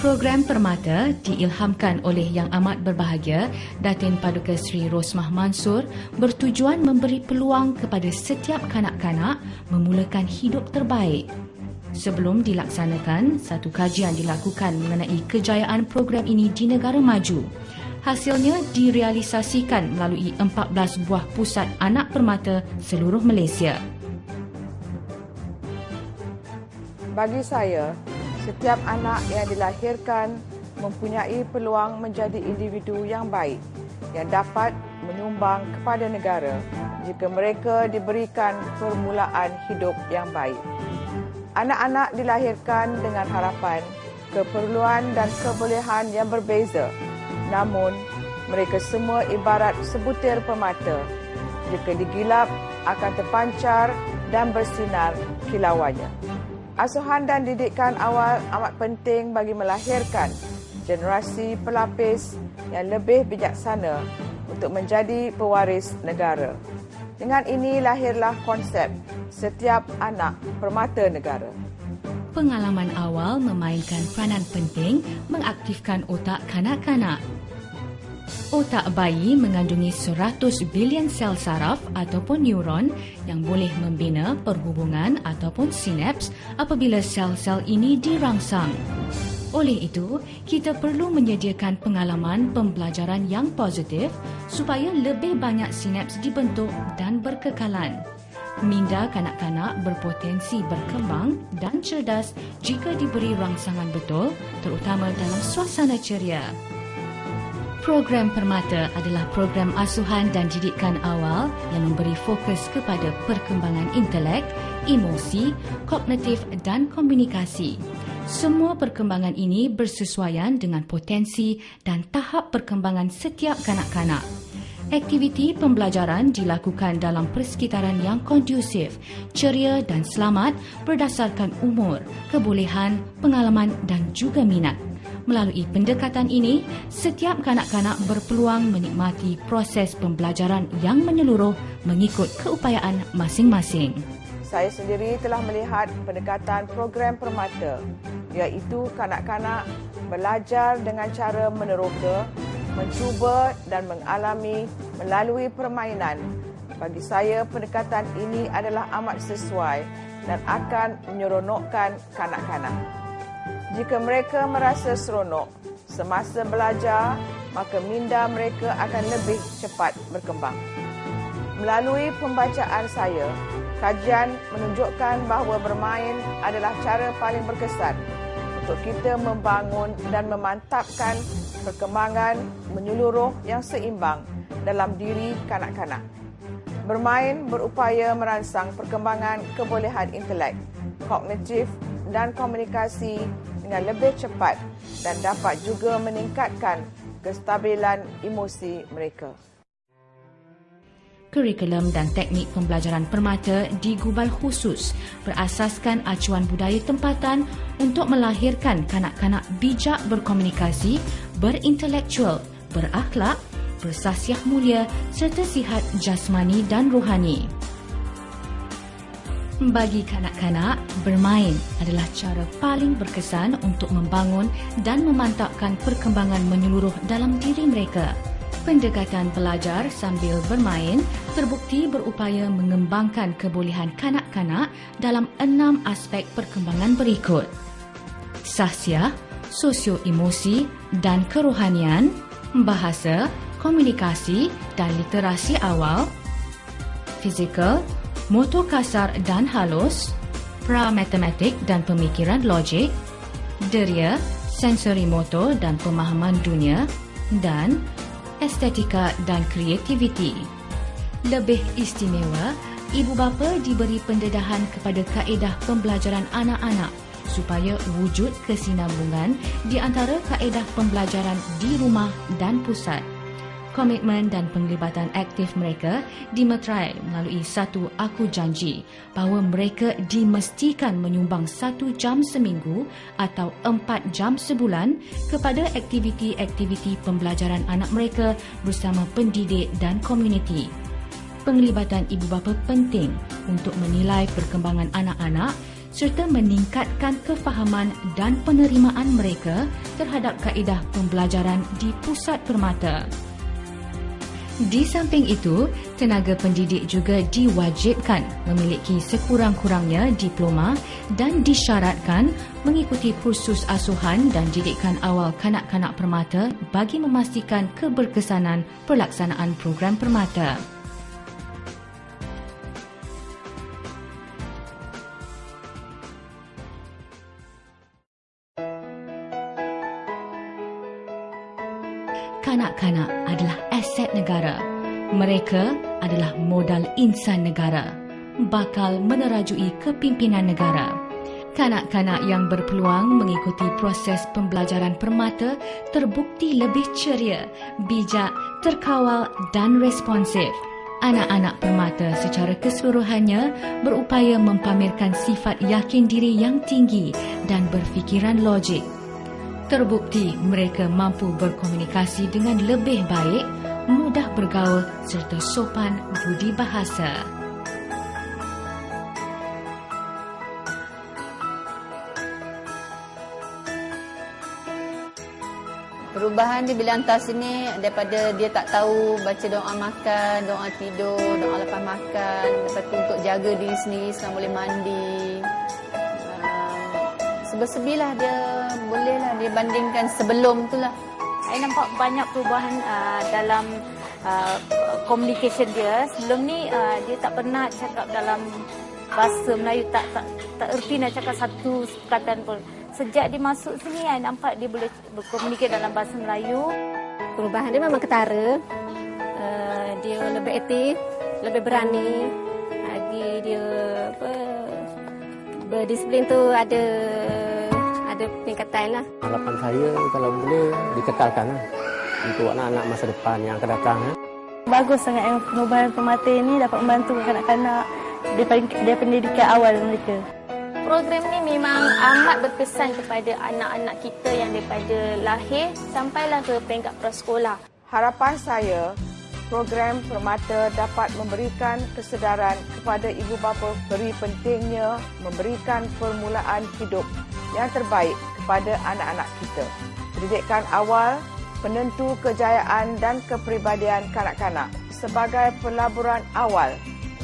Program Permata diilhamkan oleh Yang Amat Berbahagia Datin Paduka Seri Rosmah Mansur bertujuan memberi peluang kepada setiap kanak-kanak memulakan hidup terbaik. Sebelum dilaksanakan, satu kajian dilakukan mengenai kejayaan program ini di negara maju. Hasilnya direalisasikan melalui 14 buah pusat anak permata seluruh Malaysia. Bagi saya, setiap anak yang dilahirkan mempunyai peluang menjadi individu yang baik yang dapat menyumbang kepada negara jika mereka diberikan permulaan hidup yang baik. Anak-anak dilahirkan dengan harapan, keperluan dan kebolehan yang berbeza. Namun, mereka semua ibarat sebutir permata. Jika digilap, akan terpancar dan bersinar kilauannya. Asuhan dan didikan awal amat penting bagi melahirkan generasi pelapis yang lebih bijaksana untuk menjadi pewaris negara. Dengan ini lahirlah konsep setiap anak permata negara. Pengalaman awal memainkan peranan penting mengaktifkan otak kanak-kanak. Otak bayi mengandungi 100 bilion sel saraf ataupun neuron yang boleh membina perhubungan ataupun sinaps apabila sel-sel ini dirangsang. Oleh itu, kita perlu menyediakan pengalaman pembelajaran yang positif supaya lebih banyak sinaps dibentuk dan berkekalan. Minda kanak-kanak berpotensi berkembang dan cerdas jika diberi rangsangan betul, terutama dalam suasana ceria. Program Permata adalah program asuhan dan didikan awal yang memberi fokus kepada perkembangan intelek, emosi, kognitif dan komunikasi. Semua perkembangan ini bersesuaian dengan potensi dan tahap perkembangan setiap kanak-kanak. Aktiviti pembelajaran dilakukan dalam persekitaran yang kondusif, ceria dan selamat berdasarkan umur, kebolehan, pengalaman dan juga minat. Melalui pendekatan ini, setiap kanak-kanak berpeluang menikmati proses pembelajaran yang menyeluruh mengikut keupayaan masing-masing. Saya sendiri telah melihat pendekatan program Permata, iaitu kanak-kanak belajar dengan cara meneroka, mencuba dan mengalami melalui permainan. Bagi saya, pendekatan ini adalah amat sesuai dan akan menyeronokkan kanak-kanak. Jika mereka merasa seronok semasa belajar, maka minda mereka akan lebih cepat berkembang. Melalui pembacaan saya, kajian menunjukkan bahawa bermain adalah cara paling berkesan untuk kita membangun dan memantapkan perkembangan menyeluruh yang seimbang dalam diri kanak-kanak. Bermain berupaya merangsang perkembangan kebolehan intelek, kognitif dan komunikasi dengan lebih cepat dan dapat juga meningkatkan kestabilan emosi mereka. Kurikulum dan teknik pembelajaran permata digubal khusus berasaskan acuan budaya tempatan untuk melahirkan kanak-kanak bijak berkomunikasi, berintelektual, berakhlak, bersasiah mulia serta sihat jasmani dan rohani. Bagi kanak-kanak, bermain adalah cara paling berkesan untuk membangun dan memantapkan perkembangan menyeluruh dalam diri mereka. Pendekatan pelajar sambil bermain terbukti berupaya mengembangkan kebolehan kanak-kanak dalam 6 aspek perkembangan berikut: sahsiah, sosio-emosi dan kerohanian, bahasa, komunikasi dan literasi awal, fizikal, motor kasar dan halus, pra-matematik dan pemikiran logik, deria, sensori motor dan pemahaman dunia, dan estetika dan kreativiti. Lebih istimewa, ibu bapa diberi pendedahan kepada kaedah pembelajaran anak-anak supaya wujud kesinambungan di antara kaedah pembelajaran di rumah dan pusat. Komitmen dan penglibatan aktif mereka dimeterai melalui satu aku janji bahawa mereka dimestikan menyumbang 1 jam seminggu atau 4 jam sebulan kepada aktiviti-aktiviti pembelajaran anak mereka bersama pendidik dan komuniti. Penglibatan ibu bapa penting untuk menilai perkembangan anak-anak serta meningkatkan kefahaman dan penerimaan mereka terhadap kaedah pembelajaran di pusat permata. Di samping itu, tenaga pendidik juga diwajibkan memiliki sekurang-kurangnya diploma dan disyaratkan mengikuti kursus asuhan dan didikan awal kanak-kanak permata bagi memastikan keberkesanan pelaksanaan program permata. Kanak-kanak adalah aset negara. Mereka adalah modal insan negara, bakal menerajui kepimpinan negara. Kanak-kanak yang berpeluang mengikuti proses pembelajaran permata terbukti lebih ceria, bijak, terkawal dan responsif. Anak-anak permata secara keseluruhannya berupaya mempamerkan sifat yakin diri yang tinggi dan berfikiran logik. Terbukti mereka mampu berkomunikasi dengan lebih baik, mudah bergaul serta sopan budi bahasa. Perubahan dia bila hantar sini daripada dia tak tahu baca doa makan, doa tidur, doa lepas makan, lepas tu untuk jaga diri sendiri selama boleh mandi. Sebelah dia bolehlah dia bandingkan sebelum tu lah. Saya nampak banyak perubahan dalam communication dia. Sebelum ni dia tak pernah cakap dalam bahasa Melayu, tak erti nak cakap satu perkataan pun. Sejak dia masuk sini, saya nampak dia boleh berkomunikasi dalam bahasa Melayu. Perubahan dia memang ketara. Dia lebih aktif, lebih berani. Lagi dia berdisiplin tu ada peningkatan lah. Harapan saya kalau boleh dikekalkan lah untuk anak-anak masa depan yang akan datang. Bagus sangat yang perubahan permata ini dapat membantu kanak-kanak dari pendidikan awal mereka. Program ni memang amat berkesan kepada anak-anak kita yang daripada lahir sampailah ke peringkat prasekolah. Harapan saya, program permata dapat memberikan kesedaran kepada ibu bapa beri pentingnya memberikan permulaan hidup yang terbaik kepada anak-anak kita. Pendidikan awal penentu kejayaan dan kepribadian kanak-kanak sebagai pelaburan awal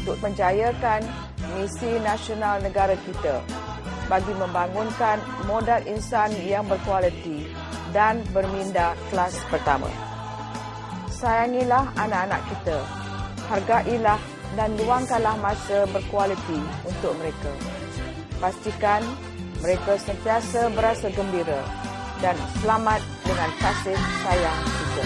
untuk menjayakan misi nasional negara kita bagi membangunkan modal insan yang berkualiti dan berminda kelas pertama. Sayangilah anak-anak kita, hargailah dan luangkanlah masa berkualiti untuk mereka. Pastikan mereka sentiasa berasa gembira dan selamat dengan kasih sayang kita.